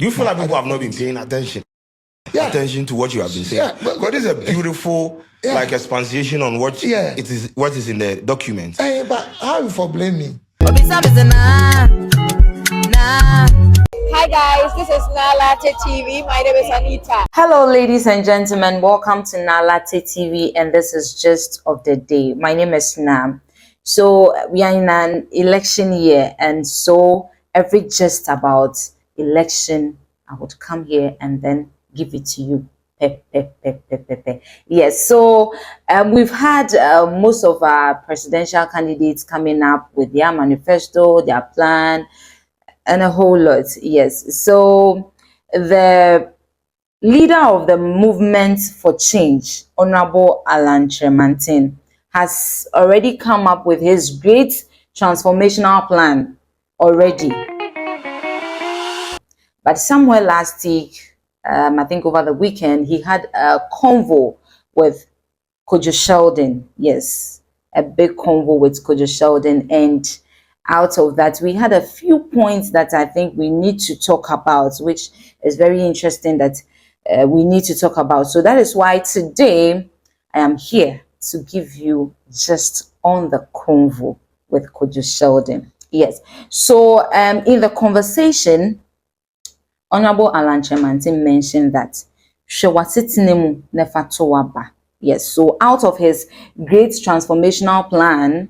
Do you feel like people have not been paying attention to what you have been saying? Because this is a beautiful like expansion on what what is in the document. Hey, but how you for blame me? Hi guys, this is Nalate TV. My name is Anita. Hello ladies and gentlemen, welcome to Nalate TV, and this is Gist of the Day. My name is Nam. So we are in an election year, and so every gist about election, I would come here and then give it to you. Yes, so we've had most of our presidential candidates coming up with their manifesto, their plan, and a whole lot. Yes, so the leader of the movement for change, Honorable ALAN KYEREMANTEN, has already come up with his great transformational plan already. But somewhere last week, I think over the weekend, he had a convo with KWADWO Sheldon. Yes, a big convo with KWADWO Sheldon, and out of that, we had a few points that I think we need to talk about, which is very interesting that we need to talk about. So that is why today I am here to give you just on the convo with KWADWO Sheldon. Yes, so in the conversation, Honorable ALAN KYEREMANTEN mentioned that yes, so out of his great transformational plan,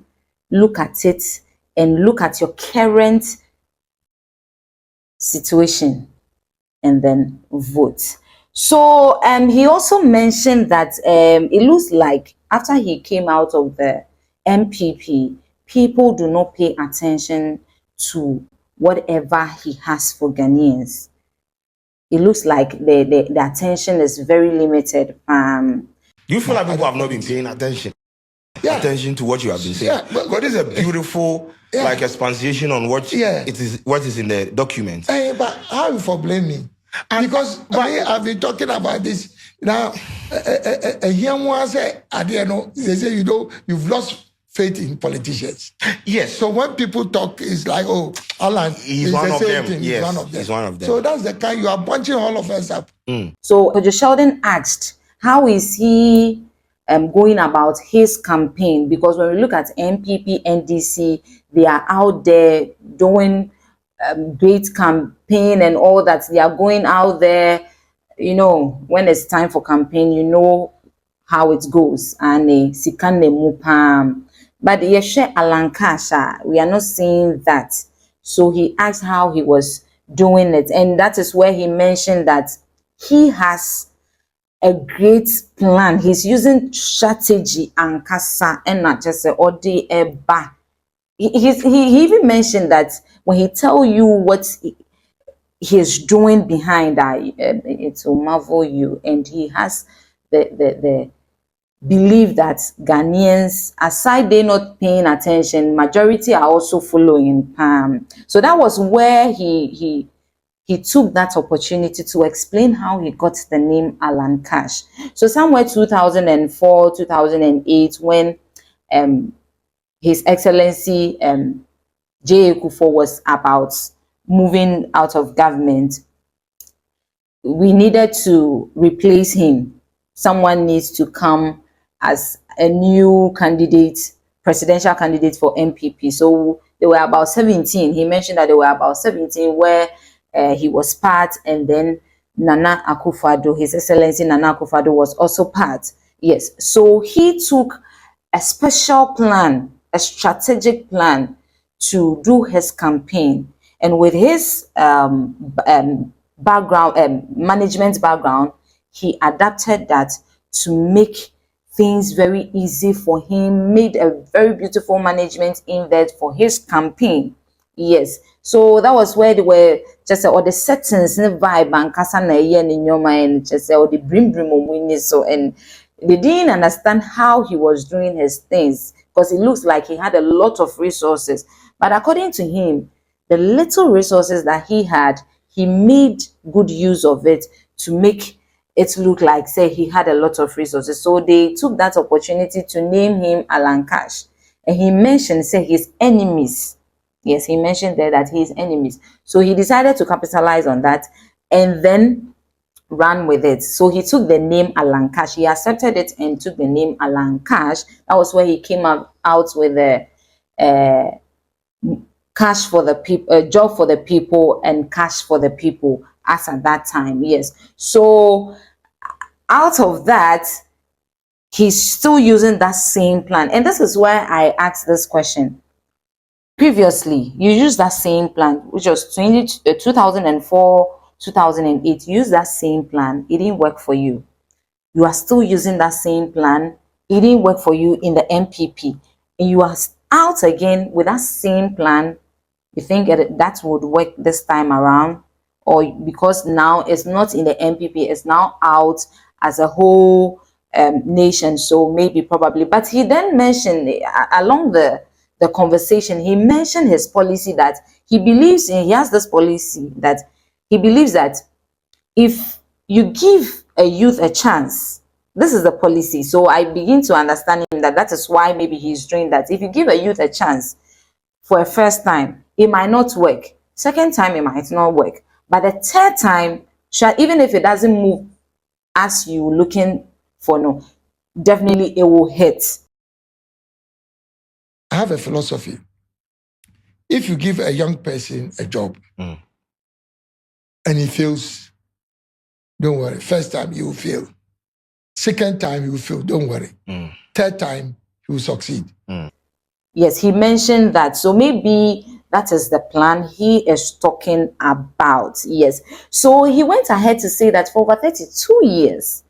look at it and look at your current situation and then vote. So he also mentioned that it looks like after he came out of the MPP, people do not pay attention to whatever he has for Ghanaians. It looks like the attention is very limited. Do you feel like people have not been paying attention to what you have been saying? Because this is a beautiful like expansion on what is in the document. Hey, but how you for blame me? Because I've been talking about this now. Here was they say you've lost faith in politicians. Yes. So when people talk, it's like, oh, Alan, he's one of them. Yes, he's one of them. So that's the kind you are bunching all of us up. So KWADWO Sheldon asked, how is he going about his campaign? Because when we look at MPP, NDC, they are out there doing great campaign and all that. They are going out there, you know, when it's time for campaign, you know how it goes. And sikane mupam. But Yeshe Alan Kasha, we are not seeing that. So he asked how he was doing it. And that is where he mentioned that he has a great plan. He's using strategy and kasa and not just a odi eba. He even mentioned that when he tell you what he's doing behind that, it will marvel you. And he has the believe that Ghanaians, aside they not paying attention, majority are also following. So that was where he took that opportunity to explain how he got the name Alan Cash. So somewhere 2004, 2008, when His Excellency J.A. Kufuor was about moving out of government, we needed to replace him. Someone needs to come as a new candidate, presidential candidate for MPP. So there were about 17. He mentioned that there were about 17 where he was part, and then Nana Akufo-Addo, His Excellency Nana Akufo-Addo, was also part. Yes, so he took a special plan, a strategic plan to do his campaign. And with his background, management background, he adapted that to make things very easy for him, made a very beautiful management in that for his campaign. Yes, so that was where they were just all the settings in the vibe and kasana in your mind, just all the brim so, and they didn't understand how he was doing his things because it looks like he had a lot of resources. But according to him, the little resources that he had, he made good use of it to make it looked like, say, he had a lot of resources. So they took that opportunity to name him Alan Cash. And he mentioned, say, his enemies. Yes, he mentioned there that his enemies. So he decided to capitalize on that and then ran with it. So he took the name Alan Cash. He accepted it and took the name Alan Cash. That was where he came out with the cash for the people, job for the people, and cash for the people. As at that time, yes. So out of that, he's still using that same plan, and this is why I asked this question. Previously, you used that same plan, which was 2004, 2008. You used that same plan. It didn't work for you. You are still using that same plan. It didn't work for you in the MPP. And you are out again with that same plan. You think that would work this time around? Or because now it's not in the MPP, it's now out as a whole nation. So maybe, probably. But he then mentioned along the conversation, he mentioned his policy that he believes in. He has this policy that he believes that if you give a youth a chance, this is the policy. So I begin to understand him that is why maybe he's doing that. If you give a youth a chance for a first time, it might not work. Second time, it might not work. But the third time, even if it doesn't move as you looking for, no, definitely it will hit. I have a philosophy. If you give a young person a job and he fails, don't worry. First time you will fail. Second time you will fail, don't worry. Third time you will succeed. Yes, he mentioned that. So maybe that is the plan he is talking about. Yes. So he went ahead to say that for over 32 years,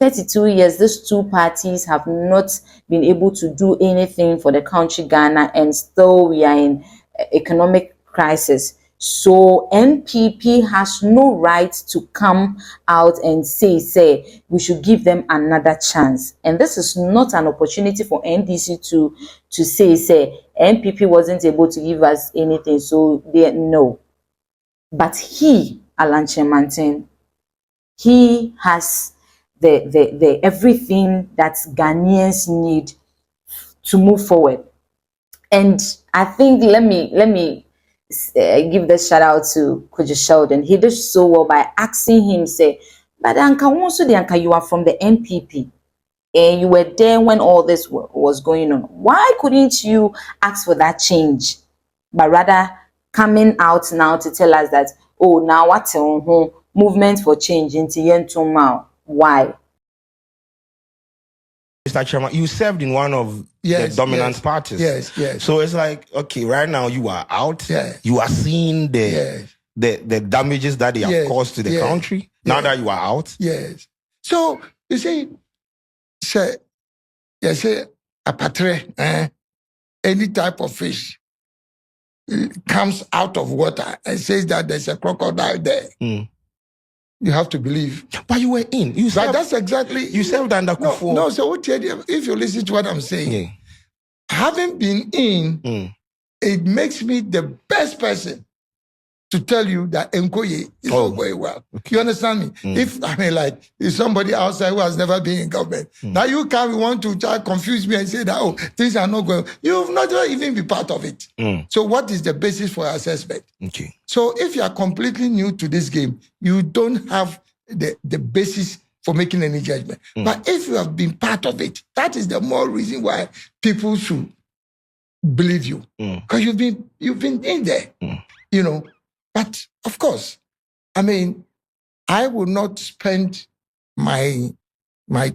these two parties have not been able to do anything for the country Ghana, and still we are in economic crisis. So NPP has no right to come out and say we should give them another chance. And this is not an opportunity for NDC to say NPP wasn't able to give us anything, so no. But he, Alan Kyerematen, he has the everything that Ghanaians need to move forward. And I think let me give the shout out to KWADWO Sheldon. He did so well by asking him, say, but Anka you are from the NPP and you were there when all this was going on. Why couldn't you ask for that change, but rather coming out now to tell us that, oh, now what's movement for change into Yentumau? Why? Mr. Chairman, you served in one of the dominant parties. Yes. So it's like, okay, right now you are out. You are seeing the damages that they have caused to the country. Now that you are out. Yes. So you see, a patre, any type of fish comes out of water and says that there's a crocodile there. You have to believe. But you were in. But that's exactly. You served under Kufuor. No, so if you listen to what I'm saying, having been in, it makes me the best person to tell you that Nkoye is not going well. You understand me? If somebody outside who has never been in government, now you can't want to try confuse me and say that, things are not going. You've not even been part of it. So what is the basis for assessment? Okay. So if you are completely new to this game, you don't have the basis for making any judgment. But if you have been part of it, that is the more reason why people should believe you. Because you've been in there, you know. But of course, I will not spend my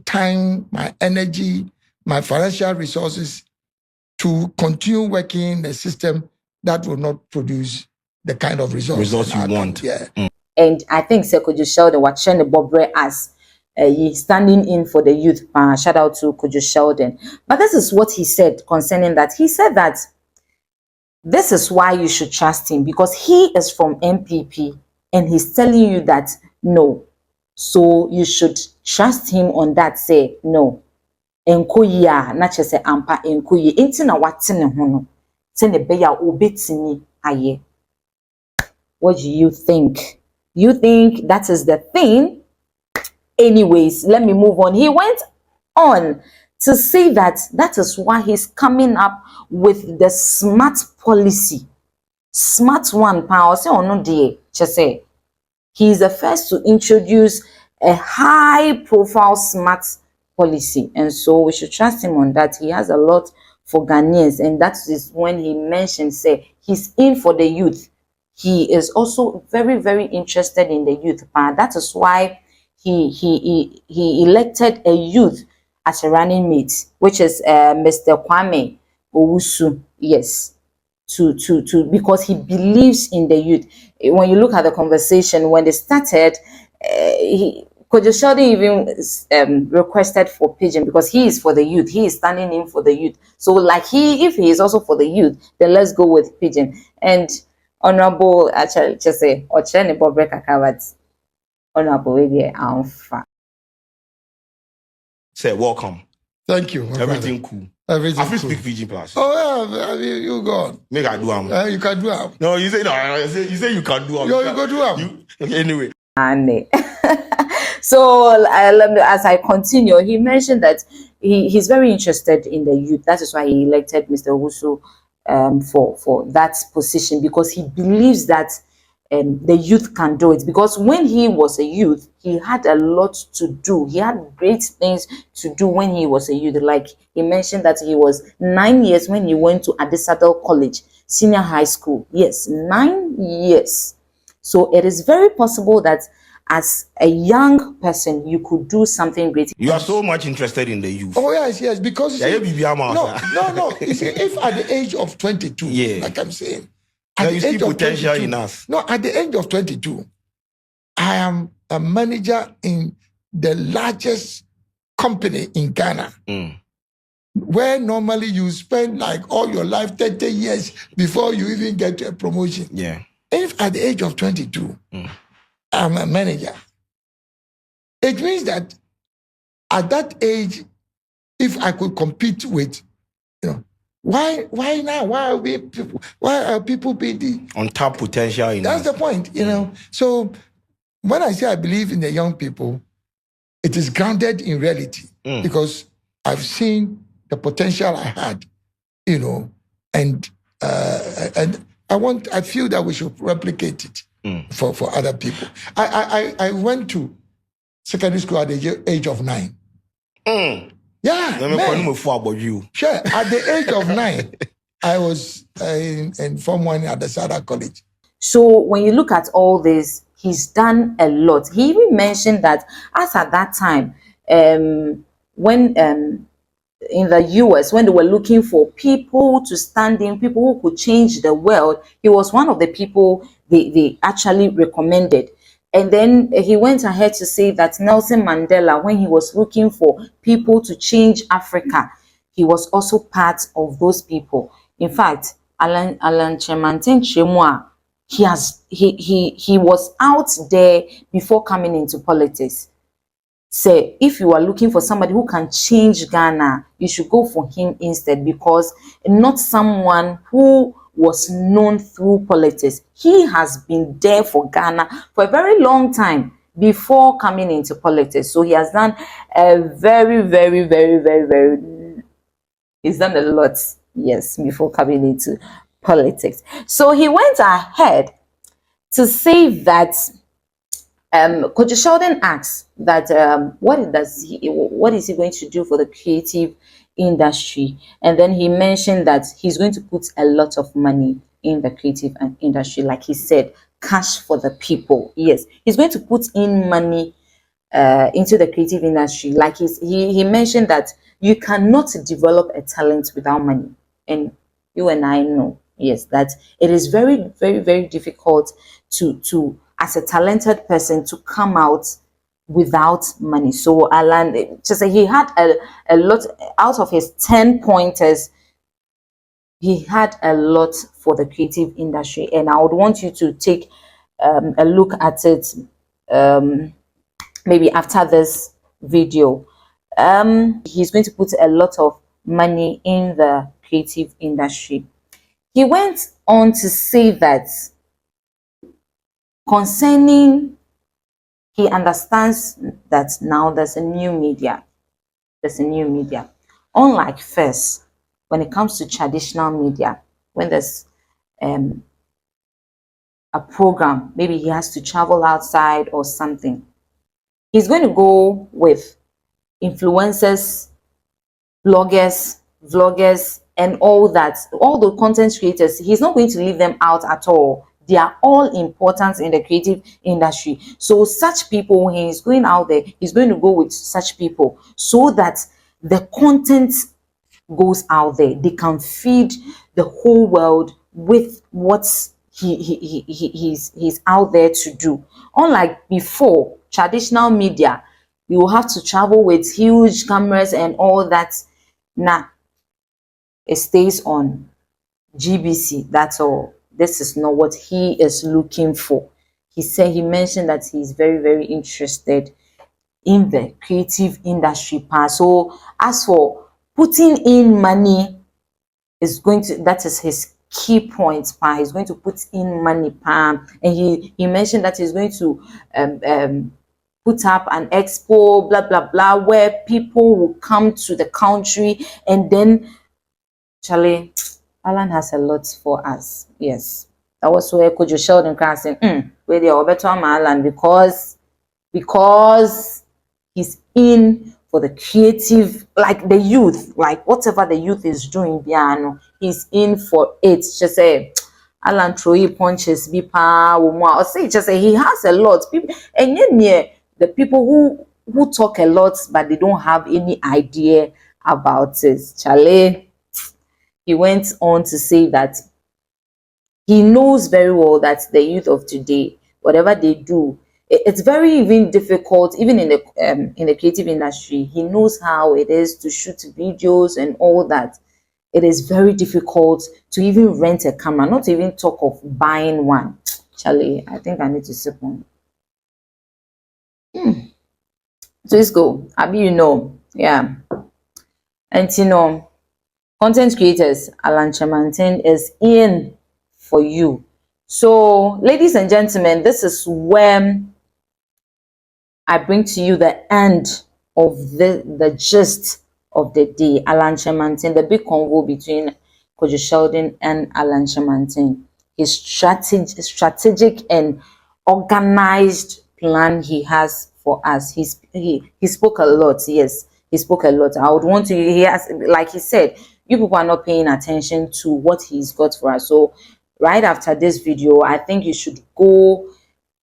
time, my energy, my financial resources to continue working in a system that will not produce the kind of results you want. And I think KWADWO Sheldon was sharing the Bobre as standing in for the youth. Shout out to KWADWO Sheldon. But this is what he said concerning that. He said that this is why you should trust him, because he is from MPP and he's telling you that no. So you should trust him on that. Say no. Enkoye na chese ampa enkoye enti na watene ho no. Se ne be ya obetini aye. What do you think? You think that is the thing? Anyways, let me move on. He went on to say that is why he's coming up with the smart policy. Smart one, power say or no dear, just say. He is the first to introduce a high-profile smart policy, and so we should trust him on that. He has a lot for Ghanaians, and that is when he mentioned, say, he's in for the youth. He is also very, very interested in the youth. That is why he elected a youth as a running mate, which is Mr. Kwame Owusu. Yes, to because he believes in the youth. When you look at the conversation when they started, Kojo Sheldon even requested for Pigeon because he is for the youth. He is standing in for the youth. So like if he is also for the youth, then let's go with Pigeon. And Honorable actually just say Ochene Bobre Kakawat. Honorable Alpha. Say welcome. Thank you. Everything brother. cool. Everything I feel cool. speak Fiji plus. Oh yeah, you go on. Make I do You can do it. No, you say no. You say you can do You go do it. Okay, anyway. So as I continue, he mentioned that he's very interested in the youth. That is why he elected Mr. Owusu for that position, because he believes that the youth can do it. Because when he was a youth, he had a lot to do. He had great things to do when he was a youth. Like he mentioned that he was 9 years when he went to Adisadel College, senior high school. Yes, 9 years. So it is very possible that as a young person, you could do something great. You are so much interested in the youth. Oh yes, because Yeah, no. You see, if at the age of 22, yeah, like I'm saying, now at you the see age of potential 22, in us. No, at the age of 22, I am a manager in the largest company in Ghana, where normally you spend like all your life, 30 years before you even get to a promotion. Yeah. If at the age of 22, I'm a manager, it means that at that age, if I could compete with, why now? Why are people being the on top potential in That's us? the point, So when I say I believe in the young people, it is grounded in reality because I've seen the potential I had, and I feel that we should replicate it for other people. I went to secondary school at the age of 9. Yeah, man. Sure. At the age of 9, I was in Form 1 at the Sada College. So when you look at all this, he's done a lot. He even mentioned that as at that time, when in the US, when they were looking for people to stand in, people who could change the world, he was one of the people they actually recommended. And then he went ahead to say that Nelson Mandela, when he was looking for people to change Africa, he was also part of those people. In fact, Alan Kyeremanteng, he was out there before coming into politics. Say, if you are looking for somebody who can change Ghana, you should go for him instead, because not someone who was known through politics. He has been there for Ghana for a very long time before coming into politics. So he has done a very, very, very, very, very, he's done a lot, yes, before coming into politics. So he went ahead to say that Kojo Sheldon asks that what is he going to do for the creative industry, and then he mentioned that he's going to put a lot of money in the creative industry, like he said, cash for the people. Yes, he's going to put in money into the creative industry. Like he mentioned that you cannot develop a talent without money, and you and I know, yes, that it is very, very, very difficult to as a talented person to come out without money. So Alan just say he had a lot out of his 10 pointers. He had a lot for the creative industry, and I would want you to take a look at it maybe after this video. He's going to put a lot of money in the creative industry. He went on to say that concerning, he understands that now there's a new media. There's a new media. Unlike first, when it comes to traditional media, when there's a program. Maybe he has to travel outside or something. He's going to go with influencers, bloggers, vloggers, and all that, all the content creators. He's not going to leave them out at all. They are all important in the creative industry. So such people, when he's going out there, he's going to go with such people so that the content goes out there. They can feed the whole world with what he's out there to do. Unlike before, traditional media, you will have to travel with huge cameras and all that. Nah, it stays on GBC. That's all. This is not what he is looking for. He mentioned that he's very, very interested in the creative industry part. So as for putting in money, that is his key point. He's going to put in money, and he mentioned that he's going to put up an expo, blah blah blah, where people will come to the country. And then Charlie, Alan has a lot for us. Yes, that was where KWADWO Sheldon saying, where they are better on Alan, because he's in for the creative, like the youth, like whatever the youth is doing, piano, he's in for it. Just say Alan Troy punches bipa or say, just say he has a lot people, and yet the people who talk a lot but they don't have any idea about it. Charlie, he went on to say that he knows very well that the youth of today, whatever they do, it's very even difficult, even in the creative industry. He knows how it is to shoot videos and all that. It is very difficult to even rent a camera, not even talk of buying one. Charlie, I think I need to sip on. So let's go. Abi, yeah. And content creators, Alan Kyeremanteng is in for you. So, ladies and gentlemen, this is when I bring to you the end of the gist of the day. Alan Kyeremanteng, the big convo between KWADWO Sheldon and Alan Kyeremanteng. His strategic and organized plan he has for us. He spoke a lot. Yes, he spoke a lot. I would want to. He has, like he said, you people are not paying attention to what he's got for us. So right after this video, I think you should go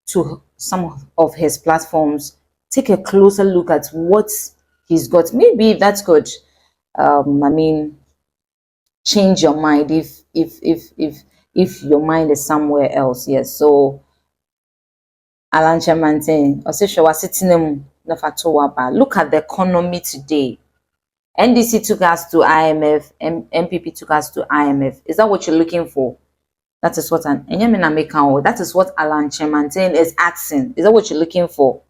to some of his platforms, take a closer look at what he's got. Maybe that could change your mind if your mind is somewhere else. Yes. So Alan Kyeremanteng, look at the economy today. NDC took us to IMF, MPP took us to IMF. Is that what you're looking for? That is what that is what Alan Kyeremanteng is asking. Is that what you're looking for?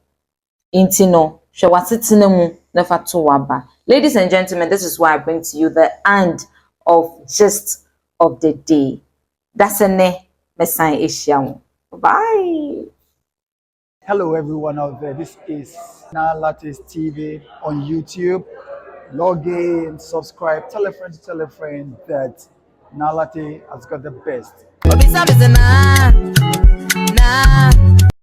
Intino, ladies and gentlemen, this is why I bring to you the end of gist of the day. That's a ne Messiah Asia. Bye. Hello everyone out there. This is Nalate's TV on YouTube. Log in, subscribe, tell a friend that Nalate has got the best.